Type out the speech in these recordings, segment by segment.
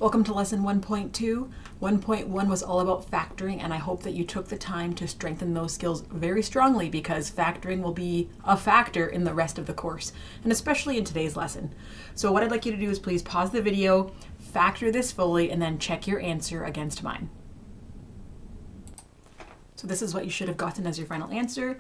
Welcome to lesson 1.2. 1.1 was all about factoring, and I hope that you took the time to strengthen those skills very strongly because factoring will be a factor in the rest of the course, and especially in today's lesson. So what I'd like you to do is please pause the video, factor this fully, and then check your answer against mine. So this is what you should have gotten as your final answer.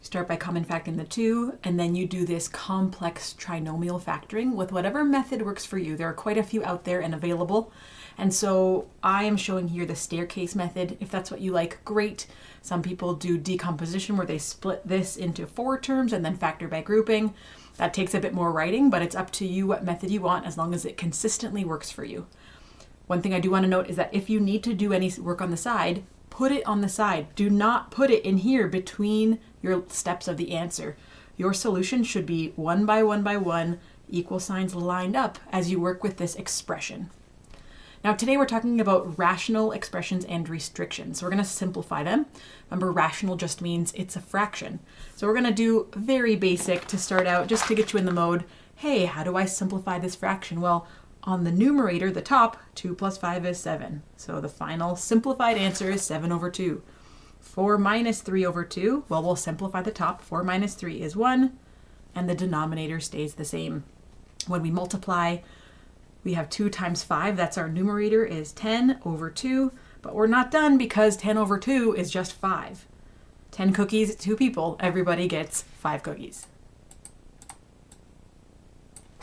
Start by common factoring the 2, and then you do this complex trinomial factoring with whatever method works for you. There are quite a few out there and available. And so I am showing here the staircase method. If that's what you like, great. Some people do decomposition where they split this into 4 terms and then factor by grouping. That takes a bit more writing, but it's up to you what method you want as long as it consistently works for you. One thing I do want to note is that if you need to do any work on the side, put it on the side. Do not put it in here between your steps of the answer. Your solution should be 1 by 1 by 1, equal signs lined up as you work with this expression. Now today we're talking about rational expressions and restrictions. So we're going to simplify them. Remember, rational just means it's a fraction. So we're going to do very basic to start out, just to get you in the mode. Hey, how do I simplify this fraction? Well, on the numerator, the top, 2 plus 5 is 7. So the final simplified answer is 7 over 2. 4 minus 3 over 2, well, we'll simplify the top. 4 minus 3 is 1, and the denominator stays the same. When we multiply, we have 2 times 5. That's our numerator is 10 over 2, but we're not done because 10 over 2 is just 5. 10 cookies, 2 people, everybody gets 5 cookies.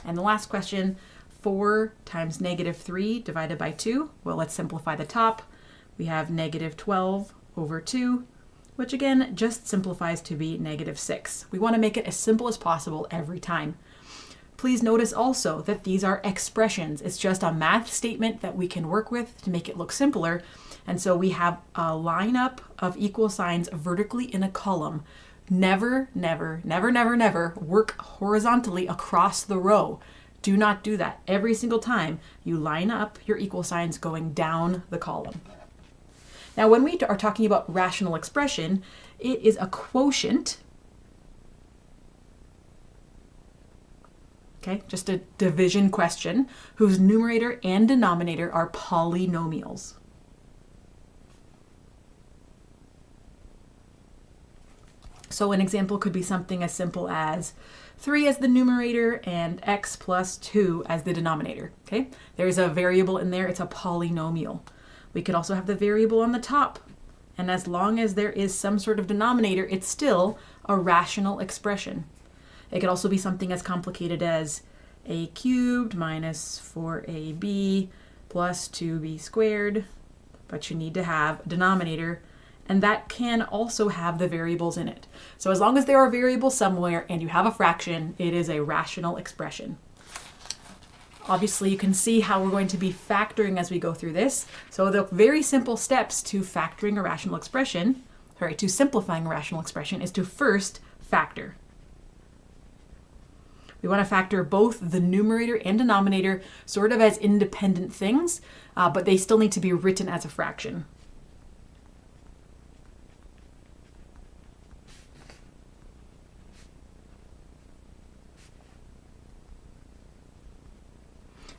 And the last question, 4 times negative 3 divided by 2. Well, let's simplify the top. We have negative 12 over 2, which again just simplifies to be negative 6. We want to make it as simple as possible every time. Please notice also that these are expressions. It's just a math statement that we can work with to make it look simpler. And so we have a lineup of equal signs vertically in a column. Never, never, never, never, never work horizontally across the row. Do not do that. Every single time you line up your equal signs going down the column. Now, when we are talking about rational expression, it is a quotient, okay, just a division question, whose numerator and denominator are polynomials. So an example could be something as simple as 3 as the numerator and x plus 2 as the denominator, okay? There's a variable in there, it's a polynomial. We could also have the variable on the top, and as long as there is some sort of denominator, it's still a rational expression. It could also be something as complicated as a cubed minus 4ab plus 2b squared, but you need to have a denominator, and that can also have the variables in it. So as long as there are variables somewhere and you have a fraction, it is a rational expression. Obviously, you can see how we're going to be factoring as we go through this. So the very simple steps to factoring a rational expression, to simplifying a rational expression, is to first factor. We want to factor both the numerator and denominator sort of as independent things, but they still need to be written as a fraction.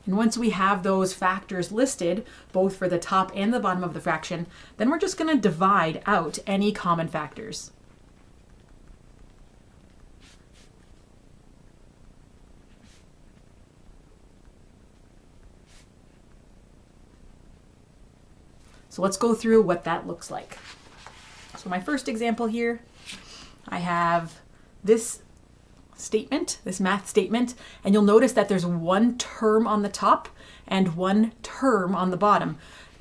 And once we have those factors listed, both for the top and the bottom of the fraction, then we're just going to divide out any common factors. So let's go through what that looks like. So my first example here, I have this statement, this math statement, and you'll notice that there's 1 term on the top and 1 term on the bottom.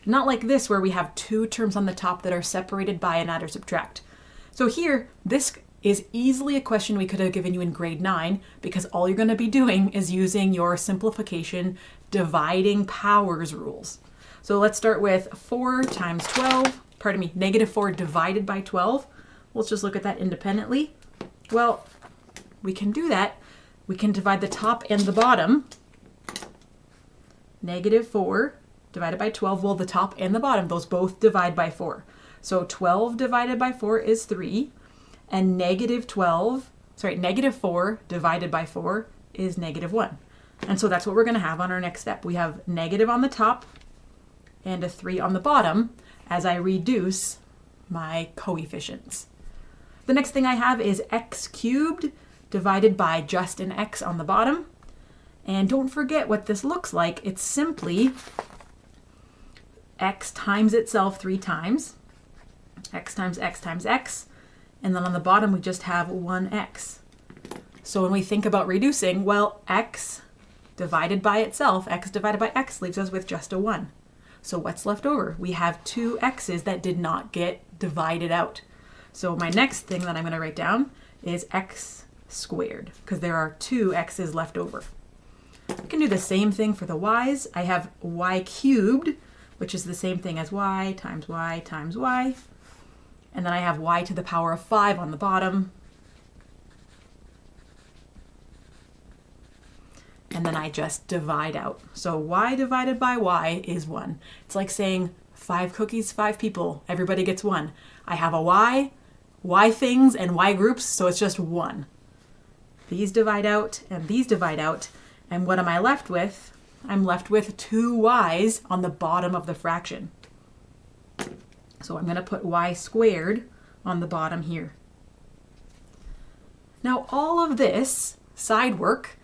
Not like this where we have 2 terms on the top that are separated by an add or subtract. So here, this is easily a question we could have given you in grade 9 because all you're going to be doing is using your simplification dividing powers rules. So let's start with 4 times 12, negative 4 divided by 12. Let's just look at that independently. Well, we can do that. We can divide the top and the bottom. Negative 4 divided by 12, well, the top and the bottom, those both divide by 4. So 12 divided by 4 is 3, and negative 4 divided by 4 is negative 1. And so that's what we're going to have on our next step. We have negative on the top and a 3 on the bottom as I reduce my coefficients. The next thing I have is x cubed divided by just an x on the bottom. And don't forget what this looks like. It's simply x times itself 3 times, x times x times x, and then on the bottom we just have 1x. So when we think about reducing, well, x divided by itself, x divided by x leaves us with just a 1. So what's left over? We have 2 x's that did not get divided out. So my next thing that I'm going to write down is x squared, because there are 2 x's left over. I can do the same thing for the y's. I have y cubed, which is the same thing as y times y times y. And then I have y to the power of 5 on the bottom. And then I just divide out. So y divided by y is 1. It's like saying 5 cookies, 5 people, everybody gets 1. I have a y things, and y groups, so it's just 1. These divide out, and these divide out. And what am I left with? I'm left with 2 y's on the bottom of the fraction. So I'm going to put y squared on the bottom here. Now all of this side work,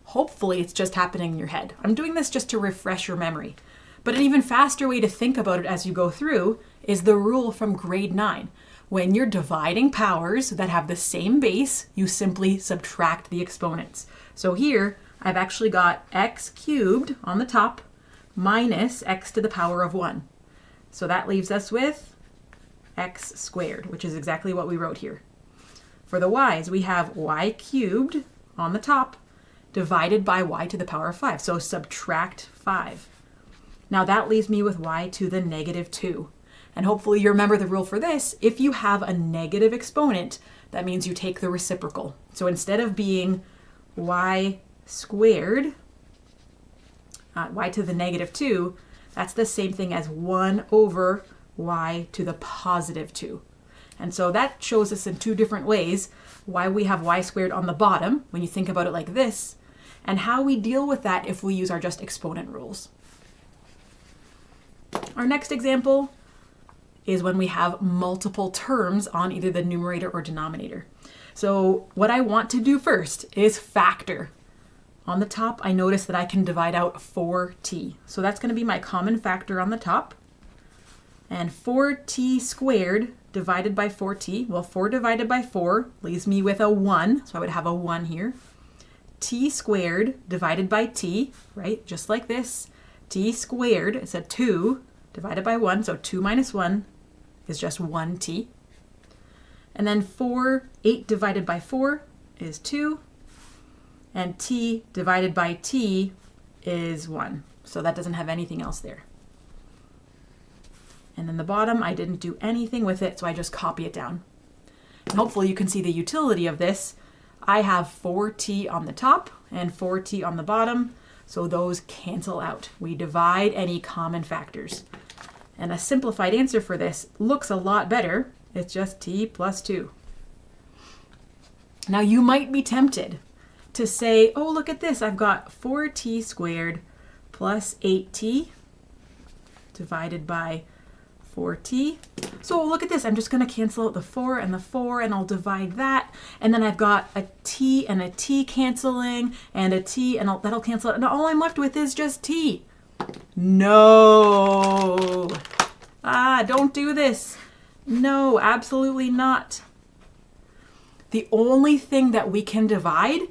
hopefully it's just happening in your head. I'm doing this just to refresh your memory. But an even faster way to think about it as you go through is the rule from grade 9. When you're dividing powers that have the same base, you simply subtract the exponents. So here, I've actually got x cubed on the top minus x to the power of 1. So that leaves us with x squared, which is exactly what we wrote here. For the y's, we have y cubed on the top divided by y to the power of 5. So subtract 5. Now that leaves me with y to the negative 2. And hopefully you remember the rule for this. If you have a negative exponent, that means you take the reciprocal. So instead of being y squared, y to the negative 2, that's the same thing as 1 over y to the positive 2. And so that shows us in 2 different ways why we have y squared on the bottom, when you think about it like this, and how we deal with that if we use our just exponent rules. Our next example is when we have multiple terms on either the numerator or denominator. So what I want to do first is factor. On the top, I notice that I can divide out 4t. So that's going to be my common factor on the top. And 4t squared divided by 4t, well, 4 divided by 4 leaves me with a 1, so I would have a 1 here. T squared divided by t, right, just like this. T squared is a 2 divided by 1, so 2 minus 1 is just 1t. And then 8 divided by 4 is 2. And t divided by t is 1. So that doesn't have anything else there. And then the bottom, I didn't do anything with it, so I just copy it down. And hopefully you can see the utility of this. I have 4t on the top and 4t on the bottom, so those cancel out. We divide any common factors. And a simplified answer for this looks a lot better. It's just t plus 2. Now you might be tempted to say, oh, look at this. I've got 4t squared plus 8t divided by 4t. So look at this. I'm just going to cancel out the 4 and the 4, and I'll divide that. And then I've got a t and a t canceling, and a t, and that'll cancel out. And all I'm left with is just t. No. Don't do this. No, absolutely not. The only thing that we can divide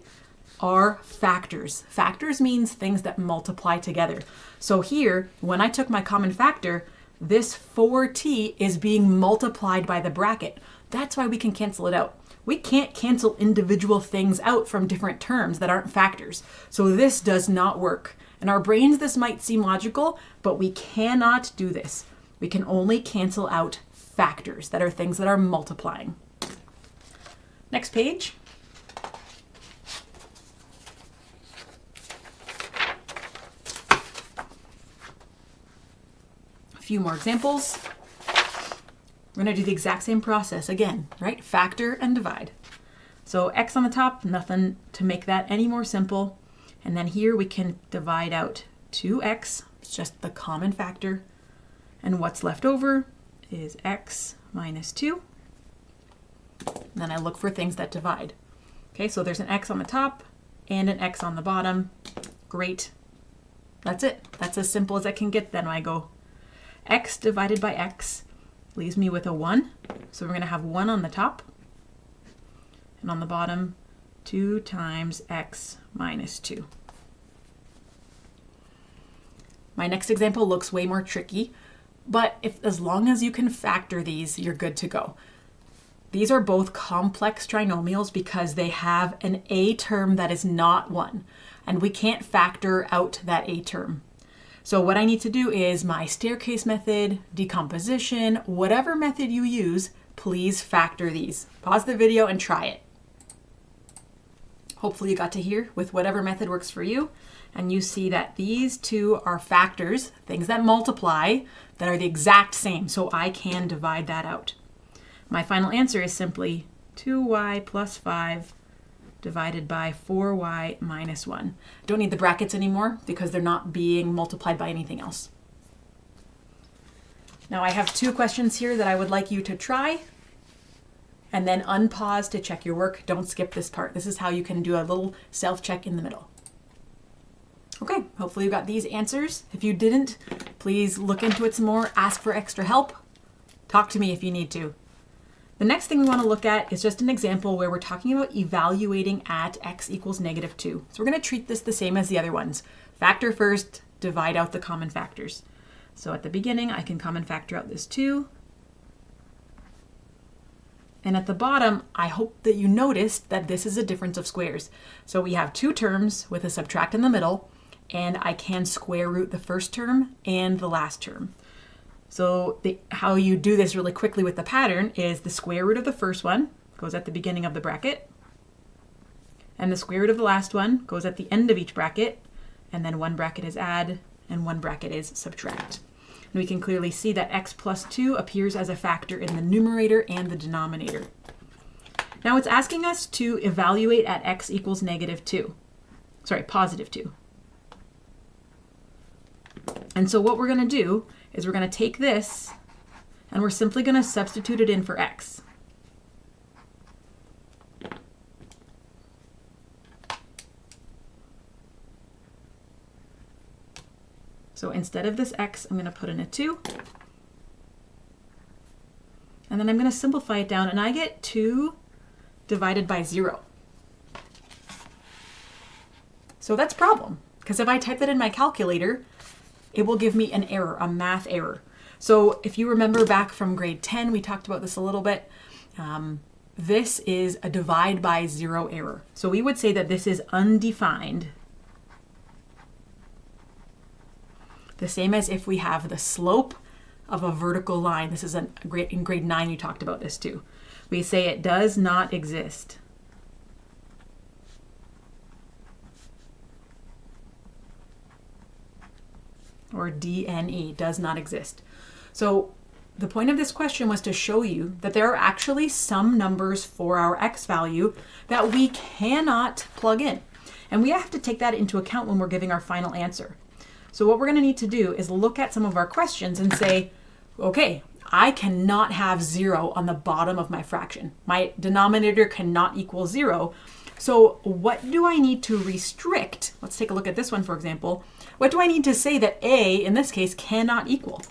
are factors. Factors means things that multiply together. So here, when I took my common factor, this 4t is being multiplied by the bracket. That's why we can cancel it out. We can't cancel individual things out from different terms that aren't factors. So this does not work. In our brains, this might seem logical, but we cannot do this. We can only cancel out factors that are things that are multiplying. Next page. A few more examples. We're going to do the exact same process again, right? Factor and divide. So x on the top, nothing to make that any more simple. And then here we can divide out 2x, it's just the common factor. And what's left over is x minus 2. And then I look for things that divide. Okay, so there's an x on the top and an x on the bottom. Great. That's it. That's as simple as I can get. Then I go x divided by x leaves me with a 1. So we're going to have 1 on the top. And on the bottom, 2 times x minus 2. My next example looks way more tricky, but as long as you can factor these, you're good to go. These are both complex trinomials because they have an a term that is not 1, and we can't factor out that a term. So what I need to do is my staircase method, decomposition, whatever method you use, please factor these. Pause the video and try it. Hopefully you got to hear with whatever method works for you, and you see that these two are factors, things that multiply, that are the exact same, so I can divide that out. My final answer is simply 2y plus 5 divided by 4y minus 1. Don't need the brackets anymore because they're not being multiplied by anything else. Now I have 2 questions here that I would like you to try, and then unpause to check your work. Don't skip this part. This is how you can do a little self-check in the middle. Okay, hopefully you got these answers. If you didn't, please look into it some more, ask for extra help. Talk to me if you need to. The next thing we want to look at is just an example where we're talking about evaluating at x equals negative 2. So we're going to treat this the same as the other ones. Factor first, divide out the common factors. So at the beginning, I can common factor out this 2. And at the bottom, I hope that you noticed that this is a difference of squares. So we have 2 terms with a subtract in the middle, and I can square root the first term and the last term. So how you do this really quickly with the pattern is the square root of the first one goes at the beginning of the bracket, and the square root of the last one goes at the end of each bracket, and then one bracket is add and one bracket is subtract. And we can clearly see that x plus 2 appears as a factor in the numerator and the denominator. Now it's asking us to evaluate at x equals positive 2. And so what we're going to do is we're going to take this and we're simply going to substitute it in for x. So instead of this x, I'm going to put in a 2. And then I'm going to simplify it down, and I get 2 divided by 0. So that's a problem, because if I type that in my calculator, it will give me an error, a math error. So if you remember back from grade 10, we talked about this a little bit. This is a divide by 0 error. So we would say that this is undefined. The same as if we have the slope of a vertical line. This is in grade 9, you talked about this too. We say it does not exist. Or DNE, does not exist. So the point of this question was to show you that there are actually some numbers for our x value that we cannot plug in. And we have to take that into account when we're giving our final answer. So what we're going to need to do is look at some of our questions and say, okay, I cannot have 0 on the bottom of my fraction. My denominator cannot equal 0. So what do I need to restrict? Let's take a look at this one, for example. What do I need to say that a, in this case, cannot equal?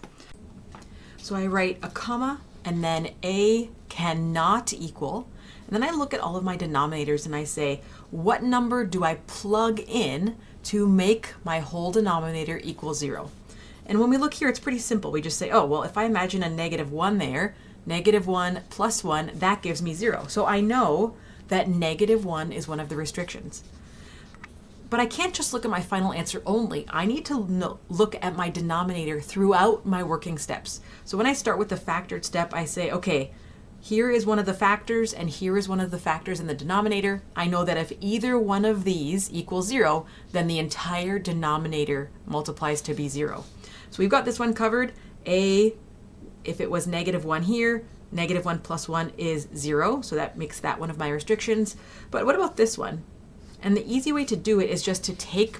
So I write a comma and then a cannot equal. And then I look at all of my denominators and I say, what number do I plug in to make my whole denominator equal 0? And when we look here, it's pretty simple. We just say, oh, well, if I imagine a negative 1 there, negative 1 plus 1, that gives me 0. So I know that negative 1 is one of the restrictions. But I can't just look at my final answer only. I need to look at my denominator throughout my working steps. So when I start with the factored step, I say, okay, here is one of the factors and here is one of the factors in the denominator. I know that if either one of these equals 0, then the entire denominator multiplies to be 0. So we've got this one covered. A, if it was negative 1 here, negative 1 plus 1 is 0. So that makes that one of my restrictions. But what about this one? And the easy way to do it is just to take